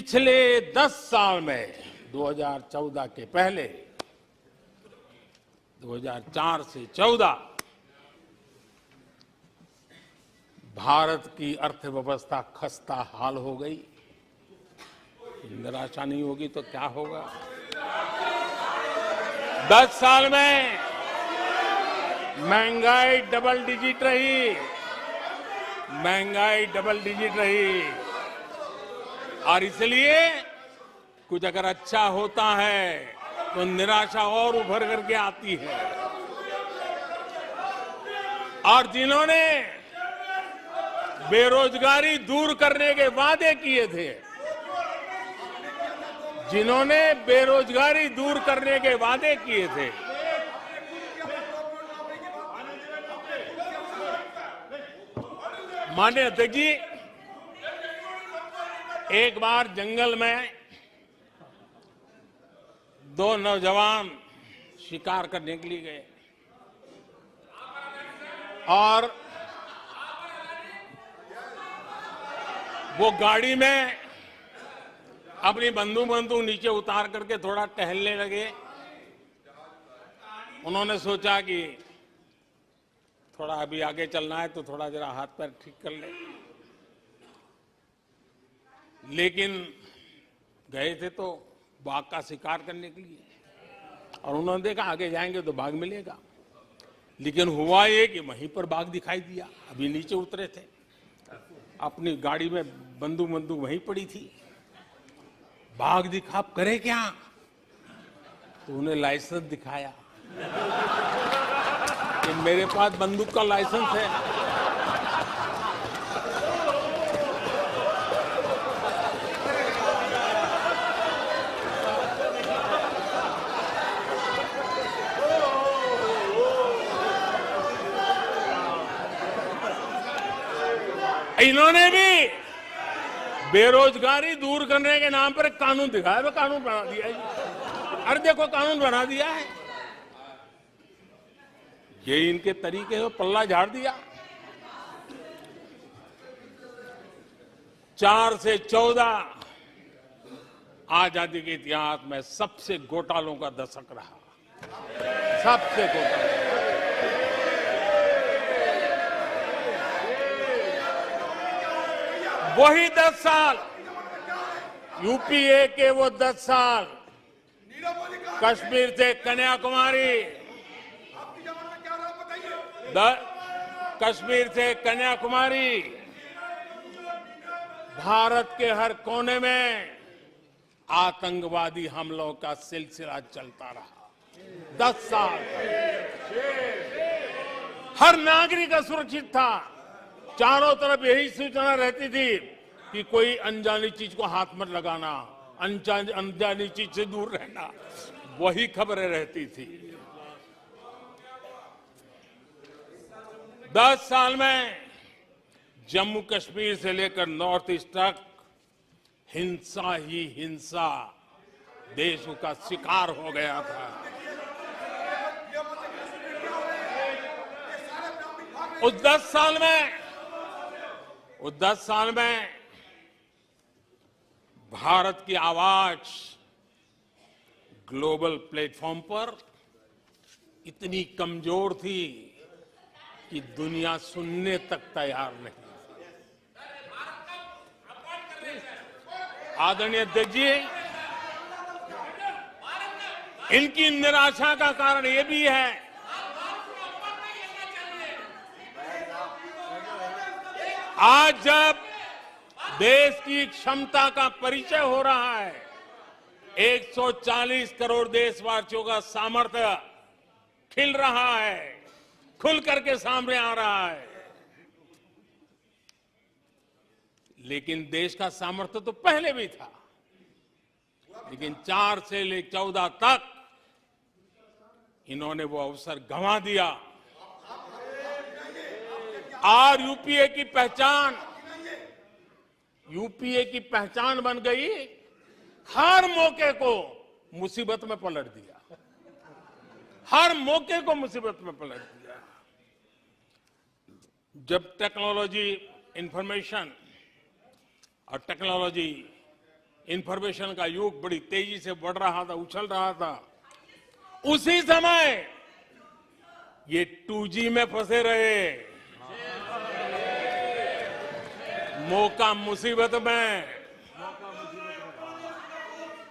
पिछले 10 साल में 2014 के पहले 2004 से 14 भारत की अर्थव्यवस्था खस्ता हाल हो गई। निराशा नहीं होगी तो क्या होगा? 10 साल में महंगाई डबल डिजिट रही और इसलिए कुछ अगर अच्छा होता है तो निराशा और उभर करके आती है। और जिन्होंने बेरोजगारी दूर करने के वादे किए थे, माननीय अध्यक्ष जी, एक बार जंगल में 2 नौजवान शिकार करने के लिए गए और वो गाड़ी में अपनी बंदूक नीचे उतार करके थोड़ा टहलने लगे। उन्होंने सोचा कि थोड़ा अभी आगे चलना है तो थोड़ा जरा हाथ पैर ठीक कर ले, लेकिन गए थे तो बाघ का शिकार करने के लिए और उन्होंने देखा आगे जाएंगे तो बाघ मिलेगा, लेकिन हुआ ये कि वहीं पर बाघ दिखाई दिया। अभी नीचे उतरे थे, अपनी गाड़ी में बंदूक वहीं पड़ी थी। बाघ दिखा, अब करे क्या? तो उन्हें लाइसेंस दिखाया कि मेरे पास बंदूक का लाइसेंस है। इन्होंने भी बेरोजगारी दूर करने के नाम पर एक कानून दिखाया, वो कानून बना दिया है। अरे देखो, कानून बना दिया है। ये इनके तरीके से पल्ला झाड़ दिया। 4 से 14 आजादी के इतिहास में सबसे घोटालों का दशक रहा, सबसे घोटाला। वही 10 साल, यूपीए के वो 10 साल, कश्मीर से कन्याकुमारी, भारत के हर कोने में आतंकवादी हमलों का सिलसिला चलता रहा। 10 साल हर नागरिक असुरक्षित था। चारों तरफ यही सूचना रहती थी कि कोई अनजानी चीज को हाथ मत लगाना, अनजानी चीज से दूर रहना, वही खबरें रहती थी। 10 साल में जम्मू कश्मीर से लेकर नॉर्थ ईस्ट तक हिंसा ही हिंसा देश का शिकार हो गया था। उस 10 साल में भारत की आवाज ग्लोबल प्लेटफॉर्म पर इतनी कमजोर थी कि दुनिया सुनने तक तैयार नहीं। आदरणीय अध्यक्ष जी, इनकी निराशा का कारण यह भी है आज जब देश की क्षमता का परिचय हो रहा है, 140 करोड़ देशवासियों का सामर्थ्य खिल रहा है, खुल करके सामने आ रहा है। लेकिन देश का सामर्थ्य तो पहले भी था, लेकिन 4 से लेकर 14 तक इन्होंने वो अवसर गंवा दिया। और यूपीए की पहचान बन गई, हर मौके को मुसीबत में पलट दिया, जब टेक्नोलॉजी, इंफॉर्मेशन और टेक्नोलॉजी इंफॉर्मेशन का युग बड़ी तेजी से बढ़ रहा था, उछल रहा था, उसी समय ये 2G में फंसे रहे, मौका मुसीबत में।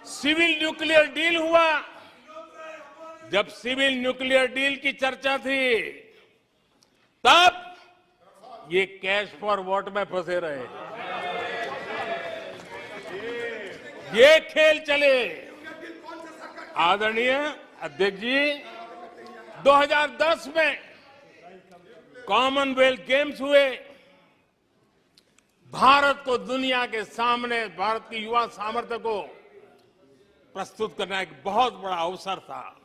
सिविल न्यूक्लियर डील हुआ, जब सिविल न्यूक्लियर डील की चर्चा थी, तब ये कैश फॉर वॉट में फंसे रहे। ये खेल चले। आदरणीय अध्यक्ष जी, 2010 में कॉमनवेल्थ गेम्स हुए। भारत को दुनिया के सामने, भारत की युवा सामर्थ्य को प्रस्तुत करना एक बहुत बड़ा अवसर था,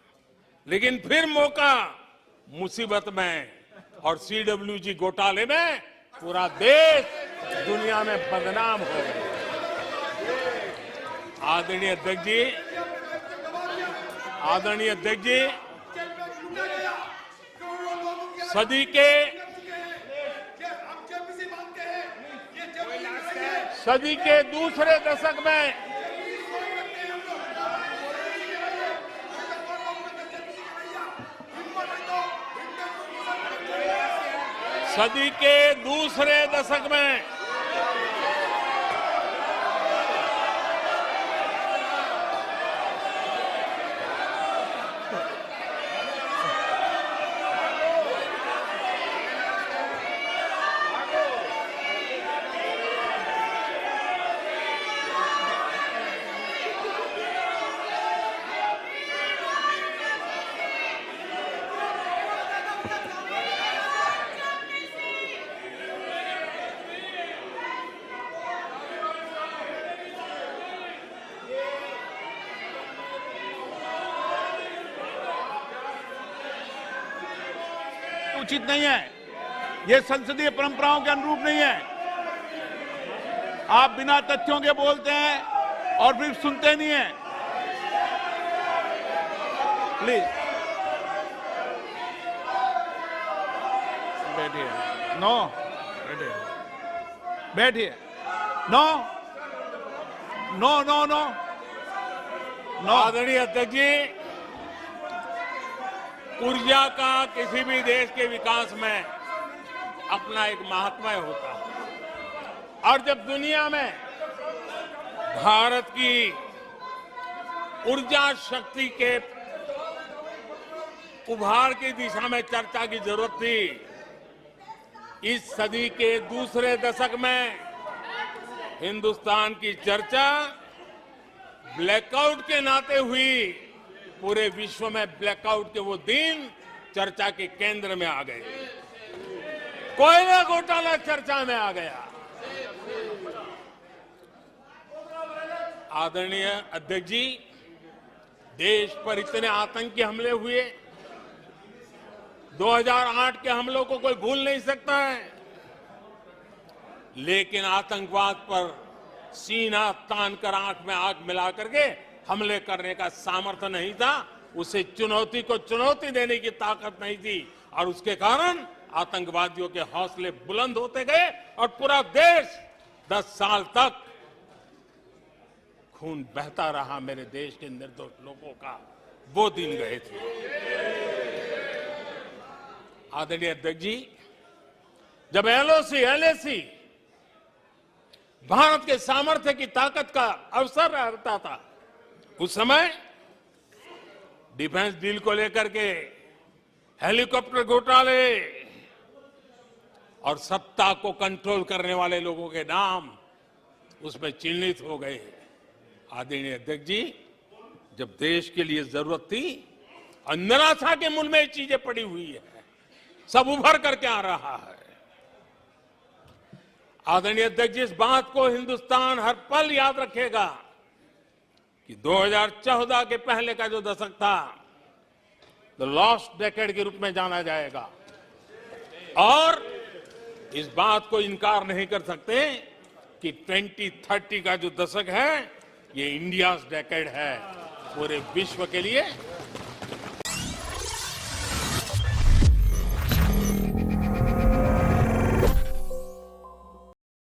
लेकिन फिर मौका मुसीबत में, और CWG घोटाले में पूरा देश दुनिया में बदनाम हो गया। आदरणीय अध्यक्ष जी, सदी के दूसरे दशक में उचित नहीं है, ये संसदीय परंपराओं के अनुरूप नहीं है। आप बिना तथ्यों के बोलते हैं और फिर सुनते नहीं हैं। प्लीज बैठिए। नो, बैठिए। No no no no no. आदरणीय अध्यक्ष जी, ऊर्जा का किसी भी देश के विकास में अपना एक महात्म्य होता है, और जब दुनिया में भारत की ऊर्जा शक्ति के उभार की दिशा में चर्चा की जरूरत थी, इस सदी के दूसरे दशक में हिंदुस्तान की चर्चा ब्लैकआउट के नाते हुई। पूरे विश्व में ब्लैकआउट के वो दिन चर्चा के केंद्र में आ गए। कोयला घोटाला चर्चा में आ गया। आदरणीय अध्यक्ष जी, देश पर इतने आतंकी हमले हुए, 2008 के हमलों को कोई भूल नहीं सकता है, लेकिन आतंकवाद पर सीना तान कर, आंख में आंख मिला करके हमले करने का सामर्थ्य नहीं था। उसे चुनौती को चुनौती देने की ताकत नहीं थी, और उसके कारण आतंकवादियों के हौसले बुलंद होते गए, और पूरा देश 10 साल तक खून बहता रहा मेरे देश के निर्दोष लोगों का। वो दिन गए थे। आदरणीय अध्यक्ष जी, जब LOC भारत के सामर्थ्य की ताकत का अवसर रहता था, उस समय डिफेंस डील को लेकर के हेलीकॉप्टर घोटाले और सत्ता को कंट्रोल करने वाले लोगों के नाम उसमें चिन्हित हो गए। आदरणीय अध्यक्ष जी, जब देश के लिए जरूरत थी और निराशा के मूल में ये चीजें पड़ी हुई है, सब उभर करके आ रहा है। आदरणीय अध्यक्ष जी, इस बात को हिंदुस्तान हर पल याद रखेगा कि 2014 के पहले का जो दशक था, द लॉस्ट डेकेड के रूप में जाना जाएगा, और इस बात को इनकार नहीं कर सकते कि 2030 का जो दशक है, ये इंडियाज डेकेड है। पूरे विश्व के लिए